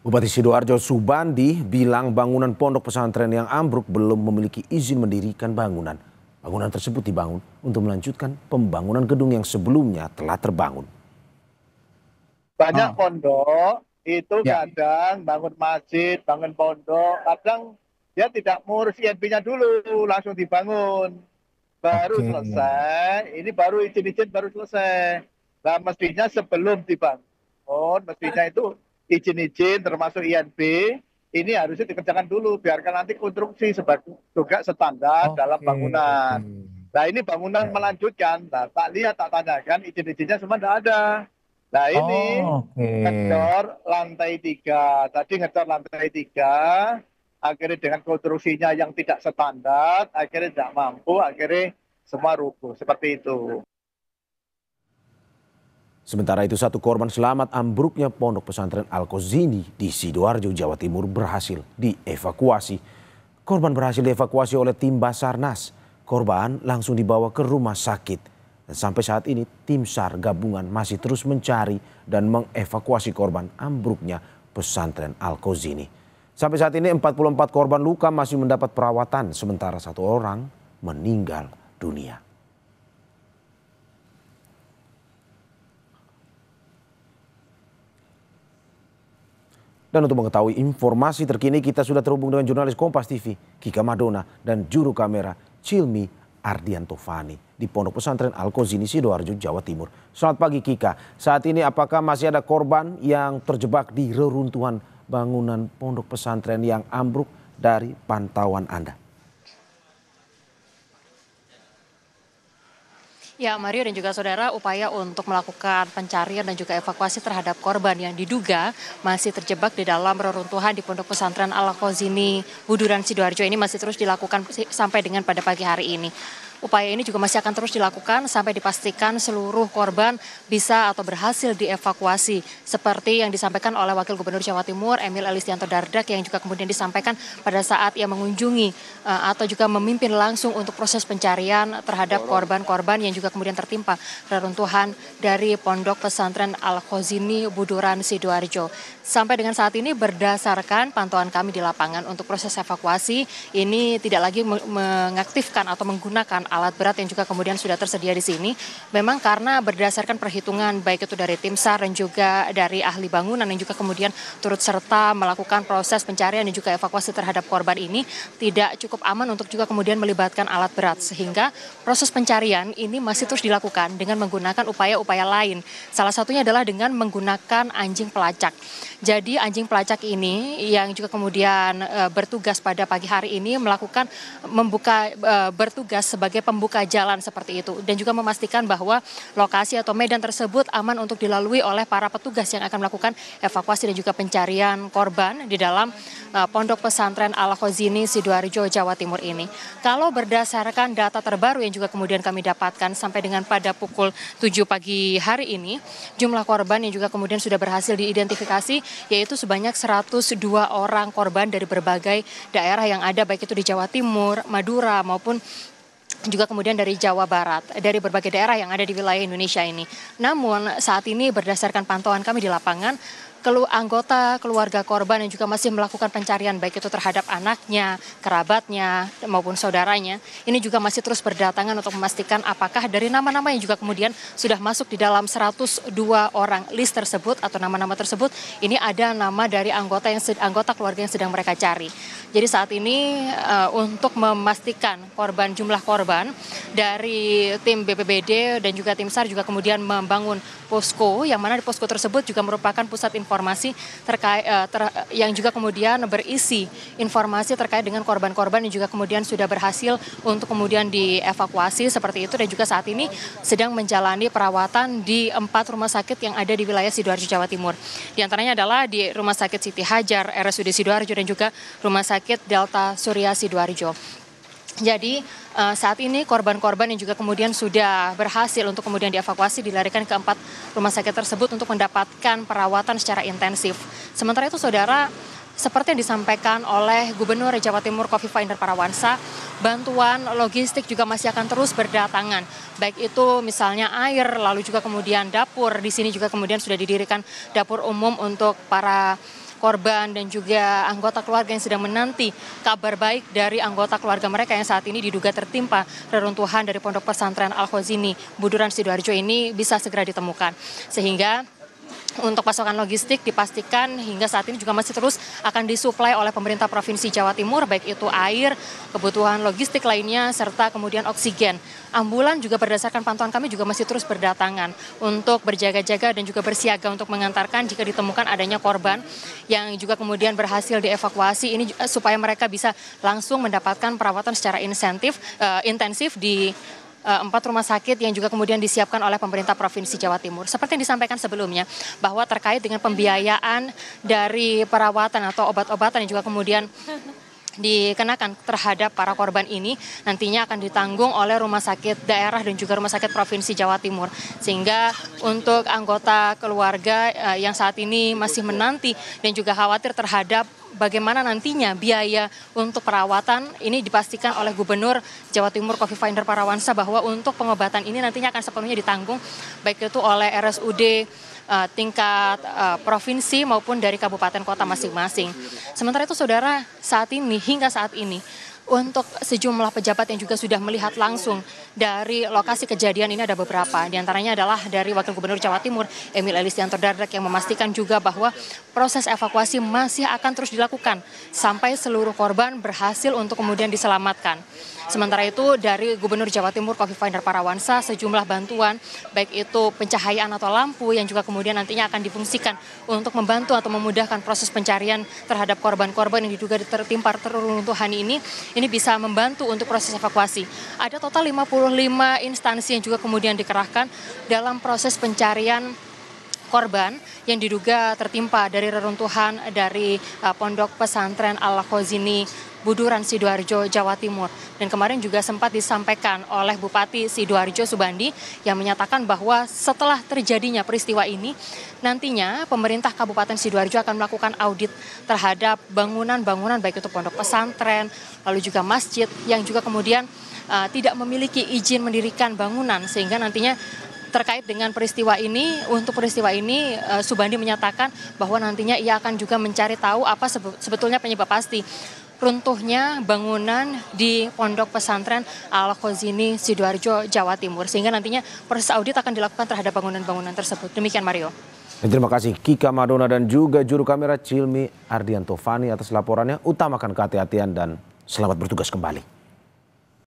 Bupati Sidoarjo Subandi bilang bangunan pondok pesantren yang ambruk belum memiliki izin mendirikan bangunan. Bangunan tersebut dibangun untuk melanjutkan pembangunan gedung yang sebelumnya telah terbangun. Banyak pondok itu Ya. kadang bangun masjid, bangun pondok, kadang dia tidak mengurus INP-nya dulu, langsung dibangun. Baru Oke. selesai, ini baru izin-izin baru selesai. Nah, mestinya sebelum dibangun, mestinya itu izin-izin termasuk INP, ini harusnya dikerjakan dulu, biarkan nanti konstruksi sebagai juga standar dalam Oke. bangunan. Nah, ini bangunan Ya. melanjutkan, nah, tak lihat, tak tanyakan, izin-izinnya semua tidak ada. Nah, ini Oke. ngecor lantai 3. Tadi ngecor lantai 3, akhirnya dengan konstruksinya yang tidak standar, akhirnya tidak mampu, akhirnya semua rubuh. Seperti itu. Sementara itu satu korban selamat ambruknya pondok pesantren Al-Kozini di Sidoarjo, Jawa Timur berhasil dievakuasi. Korban berhasil dievakuasi oleh tim Basarnas. Korban langsung dibawa ke rumah sakit. Dan sampai saat ini tim SAR gabungan masih terus mencari dan mengevakuasi korban ambruknya pesantren Al-Kozini. Sampai saat ini 44 korban luka masih mendapat perawatan, sementara satu orang meninggal dunia. Dan untuk mengetahui informasi terkini kita sudah terhubung dengan jurnalis Kompas TV Kika Madona dan juru kamera Cilmi Ardianto Fani di Pondok Pesantren Al-Kozini Sidoarjo, Jawa Timur. Selamat pagi Kika. Saat ini apakah masih ada korban yang terjebak di reruntuhan bangunan pondok pesantren yang ambruk dari pantauan Anda? Ya, Mario dan juga saudara, upaya untuk melakukan pencarian dan juga evakuasi terhadap korban yang diduga masih terjebak di dalam reruntuhan di Pondok Pesantren Al-Kozini Buduran Sidoarjo ini masih terus dilakukan sampai dengan pada pagi hari ini. Upaya ini juga masih akan terus dilakukan sampai dipastikan seluruh korban bisa atau berhasil dievakuasi. Seperti yang disampaikan oleh Wakil Gubernur Jawa Timur Emil Elistianto Dardak yang juga kemudian disampaikan pada saat ia mengunjungi atau juga memimpin langsung untuk proses pencarian terhadap korban-korban yang juga kemudian tertimpa reruntuhan dari Pondok Pesantren Al-Kozini Buduran Sidoarjo. Sampai dengan saat ini berdasarkan pantauan kami di lapangan untuk proses evakuasi ini tidak lagi mengaktifkan atau menggunakan alat berat yang juga kemudian sudah tersedia di sini. Memang karena berdasarkan perhitungan baik itu dari tim SAR dan juga dari ahli bangunan yang juga kemudian turut serta melakukan proses pencarian dan juga evakuasi terhadap korban ini tidak cukup aman untuk juga kemudian melibatkan alat berat. Sehingga proses pencarian ini masih terus dilakukan dengan menggunakan upaya-upaya lain. Salah satunya adalah dengan menggunakan anjing pelacak. Jadi anjing pelacak ini yang juga kemudian bertugas pada pagi hari ini melakukan bertugas sebagai pembuka jalan seperti itu dan juga memastikan bahwa lokasi atau medan tersebut aman untuk dilalui oleh para petugas yang akan melakukan evakuasi dan juga pencarian korban di dalam Pondok Pesantren Al-Kozini Sidoarjo, Jawa Timur ini. Kalau berdasarkan data terbaru yang juga kemudian kami dapatkan sampai dengan pada pukul 7 pagi hari ini, jumlah korban yang juga kemudian sudah berhasil diidentifikasi yaitu sebanyak 102 orang korban dari berbagai daerah yang ada baik itu di Jawa Timur, Madura maupun juga kemudian dari Jawa Barat, dari berbagai daerah yang ada di wilayah Indonesia ini. Namun saat ini berdasarkan pantauan kami di lapangan, anggota keluarga korban yang juga masih melakukan pencarian baik itu terhadap anaknya, kerabatnya maupun saudaranya, ini juga masih terus berdatangan untuk memastikan apakah dari nama-nama yang juga kemudian sudah masuk di dalam 102 orang list tersebut atau nama-nama tersebut, ini ada nama dari anggota keluarga yang sedang mereka cari. Jadi saat ini untuk memastikan jumlah korban dari tim BPBD dan juga tim SAR juga kemudian membangun posko, yang mana di posko tersebut juga merupakan pusat informasi yang juga kemudian berisi informasi terkait dengan korban-korban yang juga kemudian sudah berhasil untuk kemudian dievakuasi seperti itu dan juga saat ini sedang menjalani perawatan di 4 rumah sakit yang ada di wilayah Sidoarjo, Jawa Timur. Di antaranya adalah di Rumah Sakit Siti Hajar, RSUD Sidoarjo dan juga Rumah Sakit Delta Surya Sidoarjo. Jadi saat ini korban-korban yang juga kemudian sudah berhasil untuk kemudian dievakuasi dilarikan ke 4 rumah sakit tersebut untuk mendapatkan perawatan secara intensif. Sementara itu saudara, seperti yang disampaikan oleh Gubernur Jawa Timur Khofifah Indar Parawansa, bantuan logistik juga masih akan terus berdatangan. Baik itu misalnya air, lalu juga kemudian dapur. Di sini juga kemudian sudah didirikan dapur umum untuk para korban dan juga anggota keluarga yang sedang menanti kabar baik dari anggota keluarga mereka yang saat ini diduga tertimpa reruntuhan dari Pondok Pesantren Al-Khozini Buduran Sidoarjo ini bisa segera ditemukan. Sehingga untuk pasokan logistik dipastikan hingga saat ini juga masih terus akan disuplai oleh pemerintah Provinsi Jawa Timur, baik itu air, kebutuhan logistik lainnya, serta kemudian oksigen. Ambulan juga berdasarkan pantauan kami juga masih terus berdatangan untuk berjaga-jaga dan juga bersiaga untuk mengantarkan jika ditemukan adanya korban yang juga kemudian berhasil dievakuasi ini supaya mereka bisa langsung mendapatkan perawatan secara intensif di 4 rumah sakit yang juga kemudian disiapkan oleh pemerintah Provinsi Jawa Timur. Seperti yang disampaikan sebelumnya, bahwa terkait dengan pembiayaan dari perawatan atau obat-obatan yang juga kemudian dikenakan terhadap para korban ini nantinya akan ditanggung oleh rumah sakit daerah dan juga rumah sakit Provinsi Jawa Timur. Sehingga untuk anggota keluarga yang saat ini masih menanti dan juga khawatir terhadap bagaimana nantinya biaya untuk perawatan ini dipastikan oleh Gubernur Jawa Timur Khofifah Indar Parawansa bahwa untuk pengobatan ini nantinya akan sepenuhnya ditanggung baik itu oleh RSUD tingkat provinsi maupun dari kabupaten kota masing-masing. Sementara itu saudara, hingga saat ini untuk sejumlah pejabat yang juga sudah melihat langsung dari lokasi kejadian ini ada beberapa. Di antaranya adalah dari Wakil Gubernur Jawa Timur Emil Elistianto Dardak yang memastikan juga bahwa proses evakuasi masih akan terus dilakukan sampai seluruh korban berhasil untuk kemudian diselamatkan. Sementara itu dari Gubernur Jawa Timur Khofifah Indar Parawansa sejumlah bantuan baik itu pencahayaan atau lampu yang juga kemudian nantinya akan difungsikan untuk membantu atau memudahkan proses pencarian terhadap korban-korban yang diduga tertimpa reruntuhan ini bisa membantu untuk proses evakuasi. Ada total 55 instansi yang juga kemudian dikerahkan dalam proses pencarian korban yang diduga tertimpa dari reruntuhan dari Pondok Pesantren Al-Khozini Buduran Sidoarjo, Jawa Timur. Dan kemarin juga sempat disampaikan oleh Bupati Sidoarjo Subandi yang menyatakan bahwa setelah terjadinya peristiwa ini, nantinya pemerintah Kabupaten Sidoarjo akan melakukan audit terhadap bangunan-bangunan baik itu pondok pesantren, lalu juga masjid yang juga kemudian tidak memiliki izin mendirikan bangunan sehingga nantinya terkait dengan peristiwa ini, untuk peristiwa ini Subandi menyatakan bahwa nantinya ia akan juga mencari tahu apa sebetulnya penyebab pasti runtuhnya bangunan di Pondok Pesantren Al-Khozini Sidoarjo, Jawa Timur. Sehingga nantinya proses audit akan dilakukan terhadap bangunan-bangunan tersebut. Demikian Mario. Terima kasih Kika Madona dan juga juru kamera Cilmi Ardianto Fani atas laporannya. Utamakan kehati-hatian dan selamat bertugas kembali.